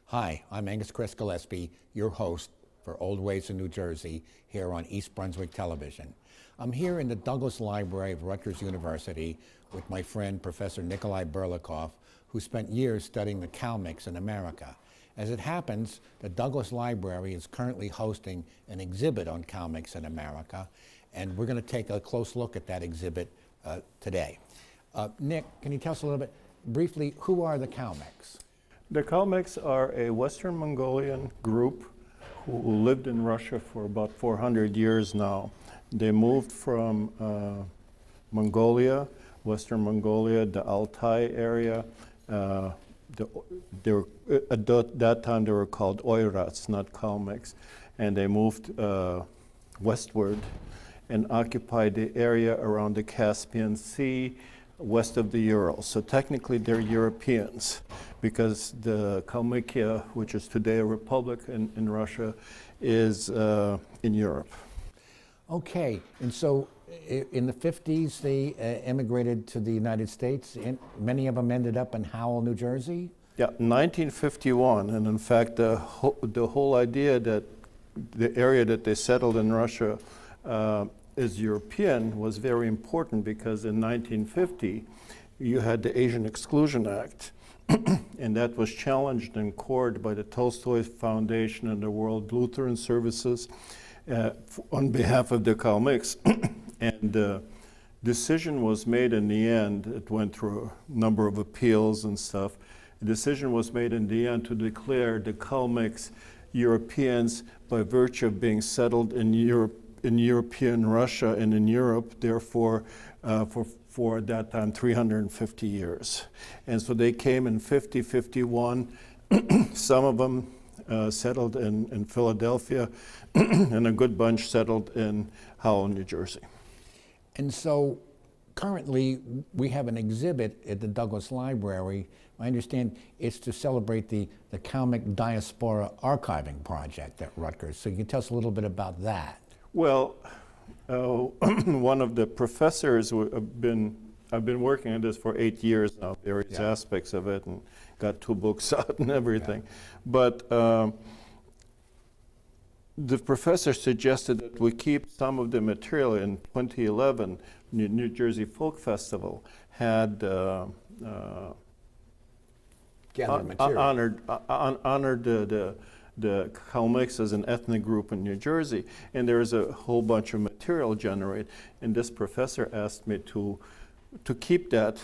Hi, I'm Angus Kress Gillespie, your host for Old Ways in New Jersey here on East Brunswick Television. I'm here in the Douglas Library of Rutgers University with my friend Professor Nikolai Burlakoff, who spent years studying the Kalmyks in America. As it happens, the Douglas Library is currently hosting an exhibit on Kalmyks in America, and we're going to take a close look at that exhibit today. Nick, can you tell us a little bit, briefly, who are the Kalmyks? The Kalmyks are a Western Mongolian group who lived in Russia for about 400 years now. They moved from Mongolia, Western Mongolia, the Altai area. At that time they were called Oirats, not Kalmyks. And they moved westward and occupied the area around the Caspian Sea, west of the Urals. So technically they're Europeans, because the Kalmykia, which is today a republic in Russia, is in Europe. Okay, and so in the 50s they immigrated to the United States, and many of them ended up in Howell, New Jersey? Yeah, 1951, and in fact the whole idea that the area that they settled in Russia is European was very important, because in 1950 you had the Asian Exclusion Act, and that was challenged in court by the Tolstoy Foundation and the World Lutheran Services on behalf of the Kalmyks. And the decision was made in the end. It went through a number of appeals and stuff. The decision was made in the end to declare the Kalmyks Europeans by virtue of being settled in Europe, in European Russia and in Europe, therefore, for at that time 350 years. And so they came in 50, 51. Some of them settled in Philadelphia, and a good bunch settled in Howell, New Jersey. And so currently we have an exhibit at the Douglas Library. I understand it's to celebrate the Kalmyk Diaspora archiving project at Rutgers. So you can tell us a little bit about that. Well, one of the professors I've been working on this for 8 years now, various aspects of it, and got 2 books out and everything. But the professor suggested that we keep some of the material. In 2011, New Jersey Folk Festival had honored the Kalmyks as an ethnic group in New Jersey, and there is a whole bunch of material generated. And this professor asked me to keep that,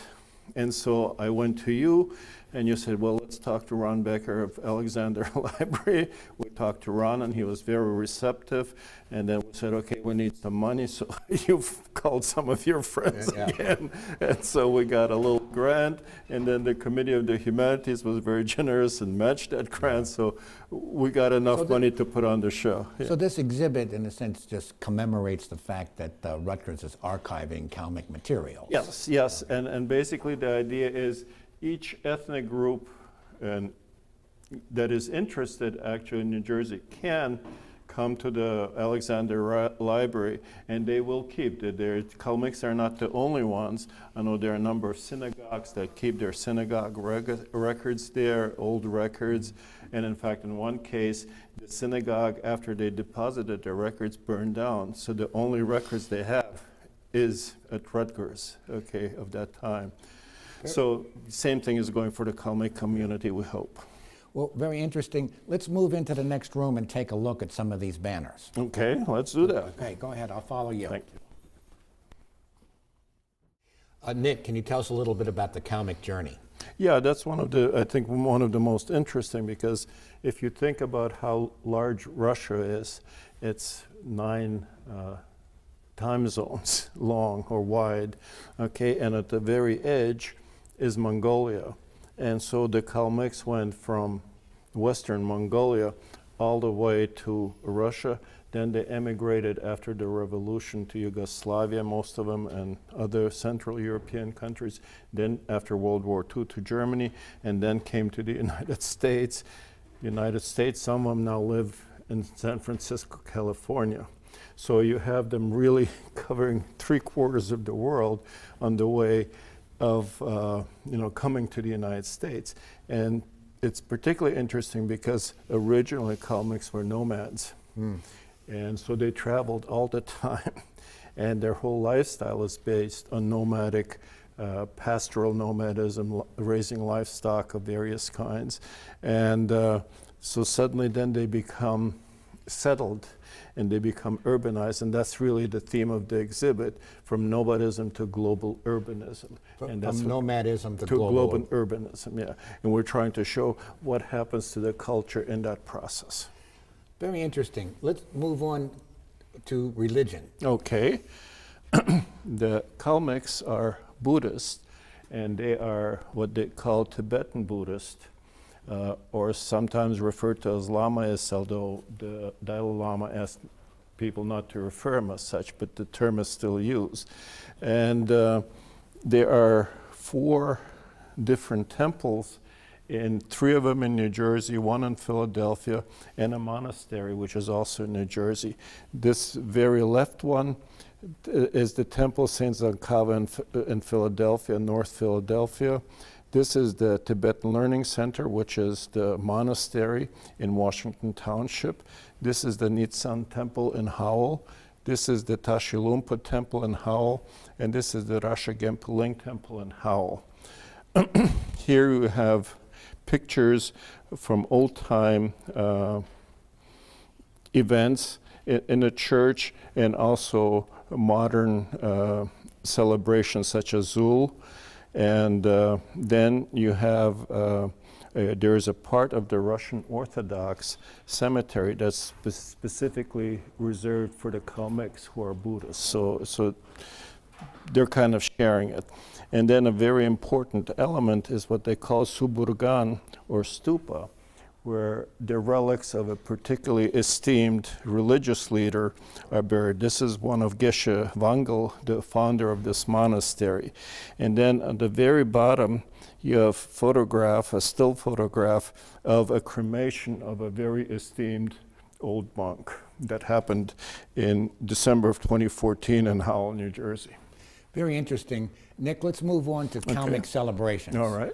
and so I went to you, and you said, well, let's talk to Ron Becker of Alexander Library. We talked to Ron, and he was very receptive, and then we said, okay, we need some money, so you've called some of your friends again, and so we got a little grant, and then the Committee of the Humanities was very generous and matched that grant, so we got enough money to put on the show. So this exhibit, in a sense, just commemorates the fact that Rutgers is archiving Kalmyk materials. Yes, yes, and basically the idea is each ethnic group that is interested actually in New Jersey can come to the Alexander Library, and they will keep it. Kalmyks are not the only ones. I know there are a number of synagogues that keep their synagogue records there, old records, and in fact in one case the synagogue, after they deposited their records, burned down, so the only records they have is at Rutgers, okay, of that time. So same thing is going for the Kalmyk community, we hope. Well, very interesting. Let's move into the next room and take a look at some of these banners. Okay, let's do that. Okay, go ahead. I'll follow you. Thank you. Nick, can you tell us a little bit about the Kalmyk journey? Yeah, that's I think one of the most interesting, because if you think about how large Russia is, it's 9 time zones, long or wide, okay, and at the very edge is Mongolia. And so the Kalmyks went from Western Mongolia all the way to Russia. Then they emigrated after the revolution to Yugoslavia, most of them, and other Central European countries. Then after World War II to Germany, and then came to the United States. United States, some of them now live in San Francisco, California. So you have them really covering 3/4 of the world on the way of coming to the United States. And it's particularly interesting because originally Kalmyks were nomads. And so they traveled all the time. And their whole lifestyle is based on nomadic, pastoral nomadism, raising livestock of various kinds. And so suddenly then they become settled and they become urbanized, and that's really the theme of the exhibit, from nomadism to global urbanism. And that's from nomadism to global urbanism, yeah. And we're trying to show what happens to the culture in that process. Very interesting. Let's move on to religion. Okay. The Kalmyks are Buddhist, and they are what they call Tibetan Buddhist, or sometimes referred to as Lamaists, although the Dalai Lama asked people not to refer him as such, but the term is still used. And there are 4 different temples, and 3 of them in New Jersey, 1 in Philadelphia, and a monastery, which is also in New Jersey. This very left one is the Temple St. Zankava in Philadelphia, North Philadelphia. This is the Tibetan Learning Center, which is the monastery in Washington Township. This is the Nitsan Temple in Howell. This is the Tashilumpa Temple in Howell. And this is the Rasha Gempa Ling Temple in Howell. Here you have pictures from old-time events in the church, and also modern celebrations such as Zul. And then you have, there is a part of the Russian Orthodox cemetery that's specifically reserved for the Kalmyks, who are Buddhists. So they're kind of sharing it. And then a very important element is what they call Suburgan, or stupa, where the relics of a particularly esteemed religious leader are buried. This is one of Geshe Wangel, the founder of this monastery. And then at the very bottom, you have a still photograph of a cremation of a very esteemed old monk that happened in December of 2014 in Howell, New Jersey. Very interesting. Nick, let's move on to Kalmyk celebrations. All right.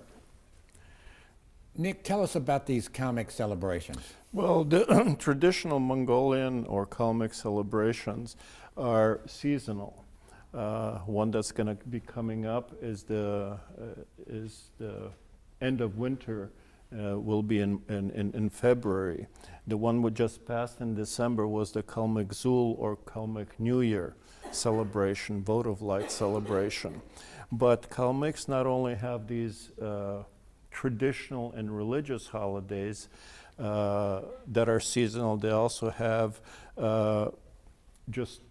Nick, tell us about these Kalmyk celebrations. Well, the traditional Mongolian or Kalmyk celebrations are seasonal. One that's going to be coming up is the end of winter, will be in February. The one we just passed in December was the Kalmyk Zul, or Kalmyk New Year celebration, votive light celebration. But Kalmyks not only have these traditional and religious holidays that are seasonal, they also have just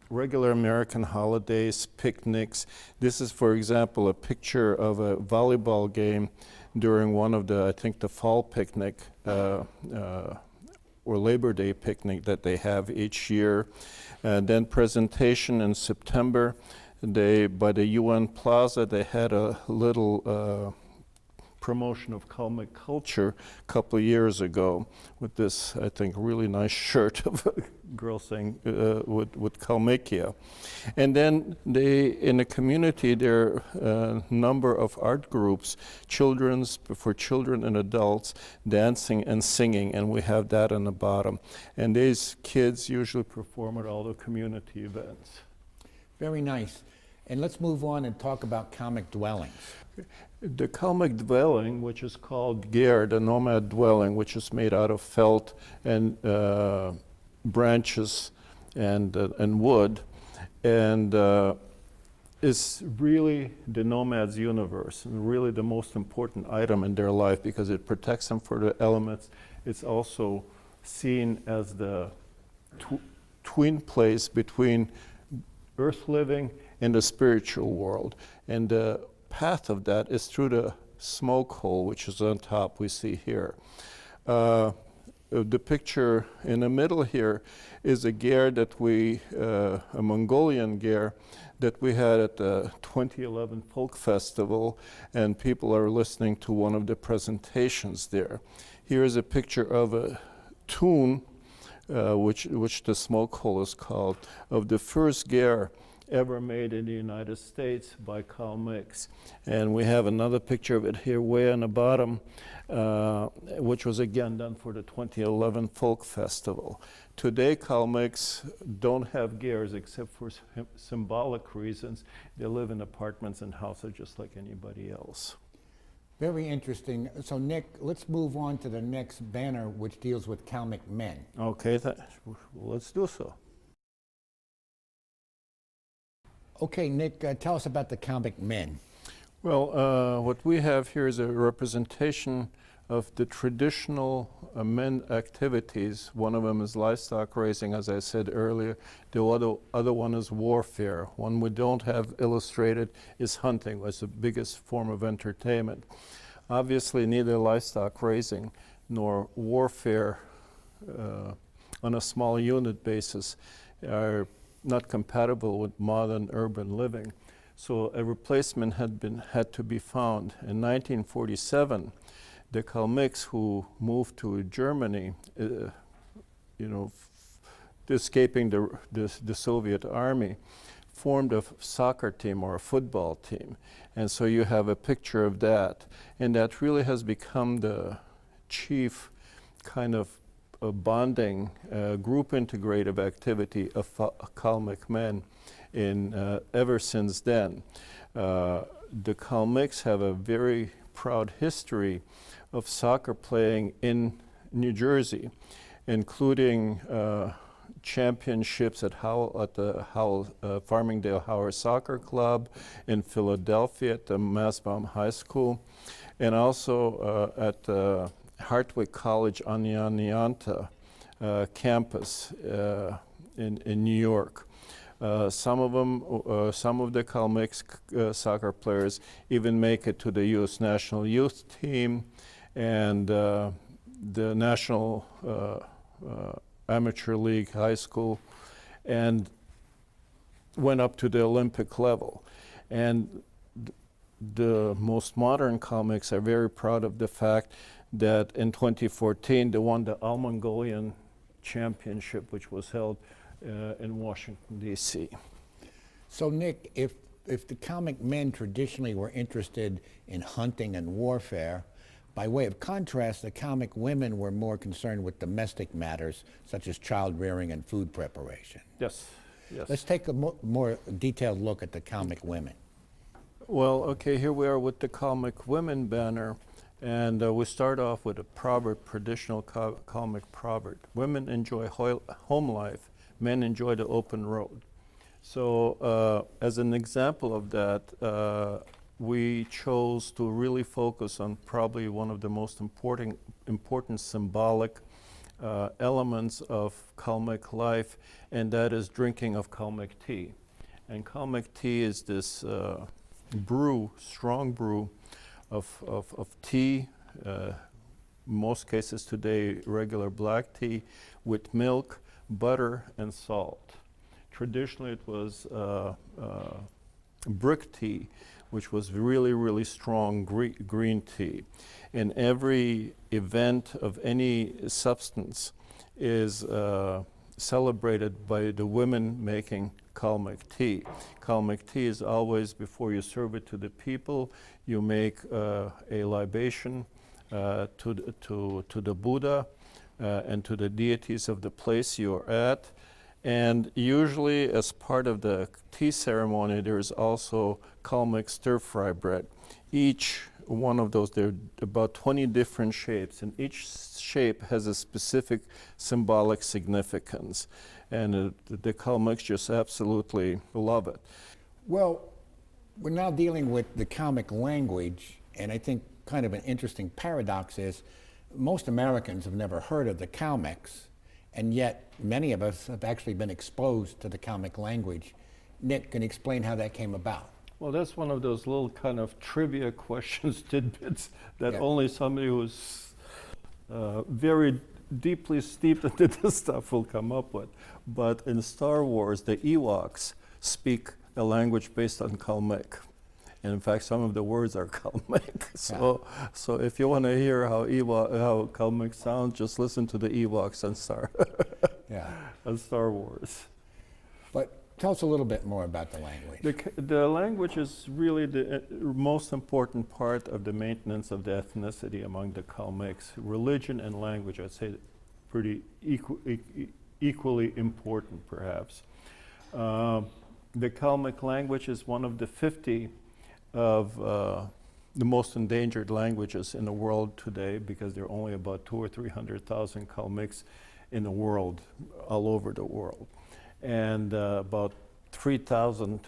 regular American holidays, picnics. This is, for example, a picture of a volleyball game during one of the, I think, the fall picnic or Labor Day picnic that they have each year. Then presentation in September. By the UN Plaza, they had a little promotion of Kalmyk culture a couple of years ago with this, I think, really nice shirt of a girl saying with Kalmykia. And then in the community, there are a number of art groups, for children and adults, dancing and singing, and we have that on the bottom. And these kids usually perform at all the community events. Very nice. And let's move on and talk about Kalmyk dwellings. The Kalmyk dwelling, which is called ger, the nomad dwelling, which is made out of felt and branches and wood, and is really the nomad's universe, and really the most important item in their life because it protects them from the elements. It's also seen as the twin place between earth living and the spiritual world. And the path of that is through the smoke hole, which is on top we see here. The picture in the middle here is a ger that a Mongolian ger that we had at the 2011 Folk Festival, and people are listening to one of the presentations there. Here is a picture of a tune, which the smoke hole is called, of the first ger ever made in the United States by Kalmyk. And we have another picture of it here way on the bottom, which was again done for the 2011 Folk Festival. Today, Kalmyks don't have gers except for symbolic reasons. They live in apartments and houses just like anybody else. Very interesting. So Nick, let's move on to the next banner, which deals with Kalmyk men. Okay, let's do so. Okay, Nick, tell us about the Kalmyk men. Well, what we have here is a representation of the traditional men activities. One of them is livestock raising, as I said earlier. The other one is warfare. One we don't have illustrated is hunting, was the biggest form of entertainment. Obviously, neither livestock raising nor warfare on a small unit basis are not compatible with modern urban living. So a replacement had to be found. In 1947, the Kalmyks who moved to Germany, escaping the Soviet army, formed a soccer team or a football team. And so you have a picture of that. And that really has become the chief kind of a bonding, group integrative activity of Kalmyk men ever since then. The Kalmyks have a very proud history of soccer playing in New Jersey, including championships at the Farmingdale Howard Soccer Club, in Philadelphia at the Masbaum High School, and also at Hartwick College Oneonta campus in New York. Some of the Kalmyk soccer players even make it to the U.S. National Youth Team and the National Amateur League High School, and went up to the Olympic level. And the most modern Kalmyks are very proud of the fact that in 2014 they won the All-Mongolian Championship, which was held in Washington, D.C. So Nick, if the Kalmyk men traditionally were interested in hunting and warfare, by way of contrast, the Kalmyk women were more concerned with domestic matters, such as child rearing and food preparation. Yes, yes. Let's take a more detailed look at the Kalmyk women. Well, okay, here we are with the Kalmyk women banner. And we start off with a proverb, traditional Kalmyk proverb. Women enjoy home life, men enjoy the open road. So as an example of that, we chose to really focus on probably one of the most important symbolic elements of Kalmyk life, and that is drinking of Kalmyk tea. And Kalmyk tea is this strong brew of tea, most cases today regular black tea, with milk, butter, and salt. Traditionally it was brick tea, which was really, really strong green tea. And every event of any substance is celebrated by the women making Kalmyk tea. Kalmyk tea is always, before you serve it to the people, you make a libation to the Buddha and to the deities of the place you're at. And usually as part of the tea ceremony, there is also Kalmyk stir-fry bread. Each one of those, there are about 20 different shapes, and each shape has a specific symbolic significance. And the Kalmyks just absolutely love it. Well, we're now dealing with the Kalmyk language, and I think kind of an interesting paradox is most Americans have never heard of the Kalmyks, and yet many of us have actually been exposed to the Kalmyk language Nick, can you explain how that came about? Well, that's one of those little kind of trivia questions, tidbits, that Yeah. only somebody who's very deeply steeped into this stuff will come up with. But in Star Wars, the Ewoks speak a language based on Kalmyk. And in fact, some of the words are Kalmyk. So if you want to hear how Kalmyk sounds, just listen to the Ewoks on Star Wars. But tell us a little bit more about the language. The language is really the most important part of the maintenance of the ethnicity among the Kalmyks. Religion and language, I'd say, pretty equally important, perhaps. The Kalmyk language is one of the 50 of the most endangered languages in the world today, because there are only about 200,000 or 300,000 Kalmyks in the world, all over the world. And about 3,000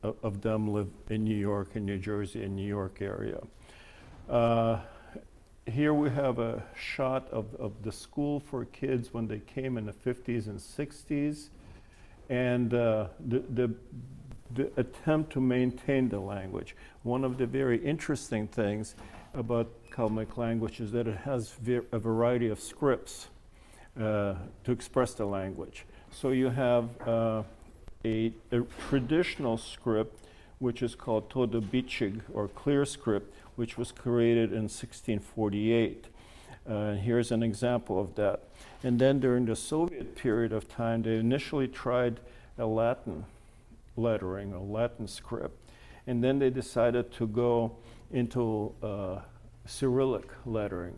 of them live in New York and New Jersey and New York area. Here we have a shot of the school for kids when they came in the 50s and 60s, and the attempt to maintain the language. One of the very interesting things about Kalmyk language is that it has a variety of scripts to express the language. So you have a traditional script, which is called Todobichig, or clear script, which was created in 1648. Here's an example of that. And then during the Soviet period of time, they initially tried a Latin lettering, a Latin script. And then they decided to go into Cyrillic lettering,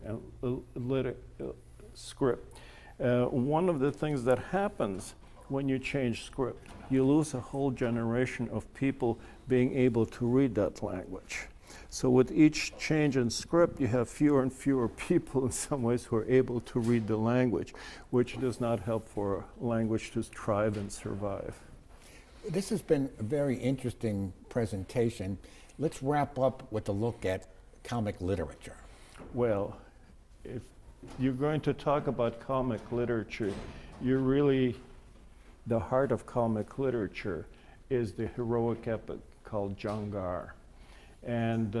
script. One of the things that happens when you change script, you lose a whole generation of people being able to read that language. So with each change in script, you have fewer and fewer people in some ways who are able to read the language, which does not help for language to thrive and survive. This has been a very interesting presentation. Let's wrap up with a look at Kalmyk literature. Well, if you're going to talk about Kalmyk literature, you're really, the heart of Kalmyk literature is the heroic epic called Jangar. And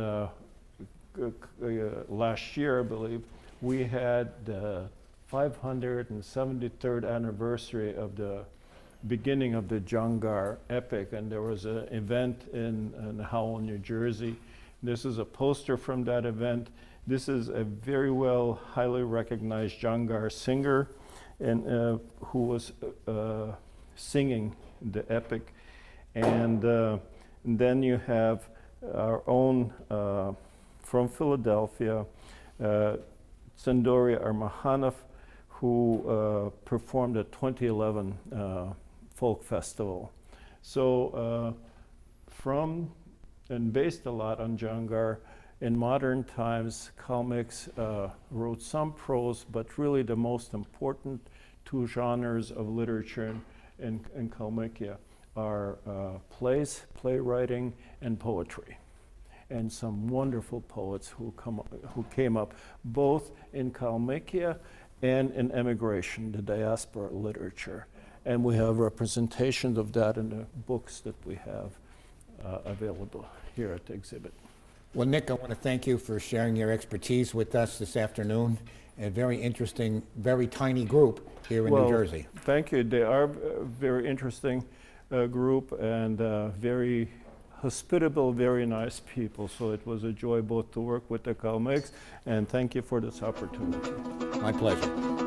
last year, I believe, we had the 573rd anniversary of the beginning of the Jangar epic, and there was an event in Howell, New Jersey. This is a poster from that event. This is a very well, highly recognized Jangar singer, and who was singing the epic. And then you have our own, from Philadelphia, Tsandoria Armahanov, who performed at 2011 folk festival. So from, and based a lot on Jangar, in modern times, Kalmyks wrote some prose, but really the most important two genres of literature in Kalmykia are plays, playwriting, and poetry. And some wonderful poets who came up both in Kalmykia and in emigration, the diaspora literature. And we have representations of that in the books that we have available here at the exhibit. Well, Nick, I want to thank you for sharing your expertise with us this afternoon. A very interesting, very tiny group here in New Jersey. Thank you. They are a very interesting group and very hospitable, very nice people. So it was a joy both to work with the Kalmyks, and thank you for this opportunity. My pleasure.